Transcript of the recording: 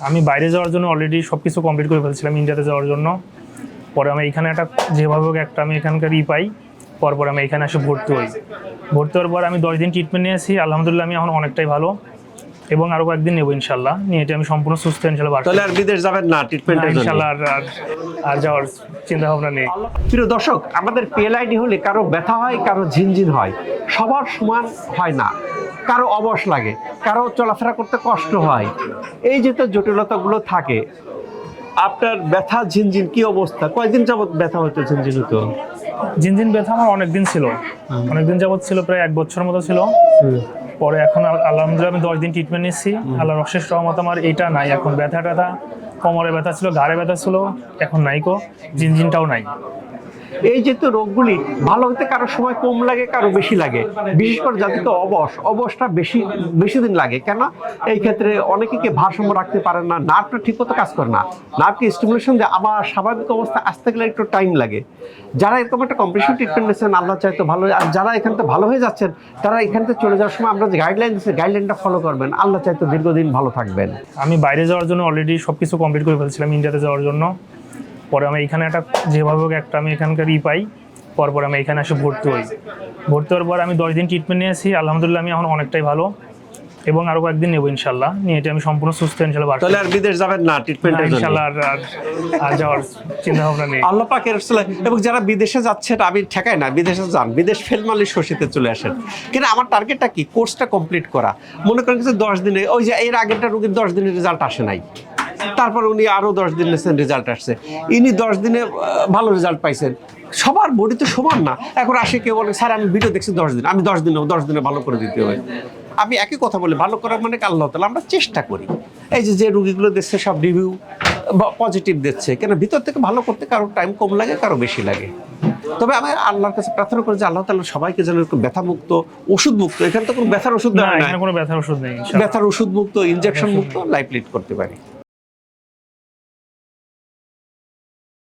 আমি বাইরে যাওয়ার জন্য অলরেডি সবকিছু কমপ্লিট করে ফেলছিলাম ইন্ডিয়াতে যাওয়ার জন্য। পরে আমি এখানে যেভাবে হোক একটা আমি এখানকার পাই। পরপর আমি এখানে এসে ভর্তি হই। ভর্তি হওয়ার পর আমি 10 দিন ট্রিটমেন্ট নিয়েছি। আলহামদুলিল্লাহ আমি এখন অনেকটাই ভালো, এবং আরো কয়েকদিন নেবো ইনশাল্লাহ। নিয়ে এটা আমি সম্পূর্ণ সুস্থ ইনশাল্লাহ। তাহলে আর বিদেশ যাবেন না ট্রিটমেন্টের জন্য? ইনশাল্লাহ আর যাওয়ার চিন্তা ভাবনা নেই। প্রিয় দর্শক, আমাদের পিএলআইডি হলে কারো ব্যথা হয়, কারো ঝিনঝিন হয়, সবার সমান হয় না। কারো অবশ লাগে, কারো চলাফেরা করতে কষ্ট হয়। এই যে তো জটিলতাগুলো থাকে। আপনার ব্যথা ঝিনঝিন কি অবস্থা? কয়দিন যাবত ব্যথা হতো, ঝিনঝিন হতো? ঝিনঝিন ব্যথা আমার অনেকদিন ছিল, অনেকদিন যাবত ছিল, প্রায় 1 বছর মতো ছিল। পরে এখন আলহামদুলিল্লাহ আমি 10 দিন ট্রিটমেন্ট নিচ্ছি। আল্লাহর অশেষ রহমত আমার এটা নাই এখন। ব্যথা কোমরে ব্যথা ছিল, ঘাড়ে ব্যথা ছিল, এখন নাই কো, ঝিনঝিনটাও নাই। এই যে তো রোগগুলি ভালো হতে কারো সময় কম লাগে, কারো বেশি লাগে। বিশেষ করে যাদের তো অবসটা বেশি দিন লাগে। কেন? এই ক্ষেত্রে অনেকে ভারসাম্য রাখতে পারেন না, নার্ভটা ঠিক মতো কাজ করে না। নার্ভকে স্টিমুলেশন দিয়ে আবার স্বাভাবিক অবস্থা আসতে গেলে একটু টাইম লাগে। যারা এরকম একটা কম্প্রেশন ট্রিটমেন্ট নিচ্ছেন, আল্লাহ চাইতো ভালো। আর যারা এখান থেকে ভালো হয়ে যাচ্ছেন, তারা এখান থেকে চলে যাওয়ার সময় আমরা যে গাইডলাইন দিচ্ছি, গাইডলাইনটা ফলো করবেন। আল্লাহ চাইতো দীর্ঘদিন ভালো থাকবেন। আমি বাইরে যাওয়ার জন্য অলরেডি সবকিছু কমপ্লিট করে ফেলছিলাম ইন্ডিয়াতে যাওয়ার জন্য। পরে আমি এখানে যেভাবে হোক একটা আমি এখানকার পাই। পরপর আমি এখানে এসে ভর্তি হই। ভর্তি হওয়ার পর আমি 10 দিন ট্রিটমেন্ট নিয়েছি। আলহামদুলিল্লাহ আমি এখন অনেকটাই ভালো, এবং আরো কয়েকদিন নেবো ইনশাল্লাহ। নিয়ে এটা আমি সম্পূর্ণ সুস্থ ইনশাল্লাহ। তাহলে আর বিদেশ যাবেন না ট্রিটমেন্টের জন্য? ইনশাল্লাহ আর যাওয়ার চিন্তা ভাবনা নেই। আল্লাহ পাকের রাসূল। এবং যারা বিদেশে যাচ্ছেন, আমি ঠেকাই না, বিদেশে যান, বিদেশ ফেল মারলে শশীতে চলে আসেন। কিন্তু আমার টার্গেটটা কি? কোর্সটা কমপ্লিট করা। মনে করেন যে 10 দিনে, ওই যে এর আগেরটা রোগীর 10 দিনের রেজাল্ট আসে নাই, তারপর উনি আরো 10 দিন নিয়েছেন, রেজাল্ট আসছে। ইনি 10 দিনে ভালো রেজাল্ট পাইছেন। সবার বডি তো সমান না। এখন আসে কেউ বলে, স্যার আমি ভিডিও দেখছি 10 দিন, আমি 10 দিনে ভালো করে দিতে হয়। আমি একই কথা বলি, ভালো করার মানে আল্লাহ তাআলা, আমরা চেষ্টা করি। এই যে রুগীগুলো দিচ্ছে সব রিভিউ পজিটিভ দিচ্ছে, কেন ভিতর থেকে ভালো করতে কারো টাইম কম লাগে, কারো বেশি লাগে। তবে আমি আল্লাহর কাছে প্রার্থনা করি যে আল্লাহ তাআলা সবাইকে যেন ব্যথা মুক্ত, ওষুধ মুক্ত, এখানে তো কোনো ব্যথার ওষুধ দেওয়া হয় না, কোনো ব্যথার ওষুধ নেই, ব্যথার ওষুধ মুক্ত, ইনজেকশন মুক্ত লাইফ লিড করতে পারি।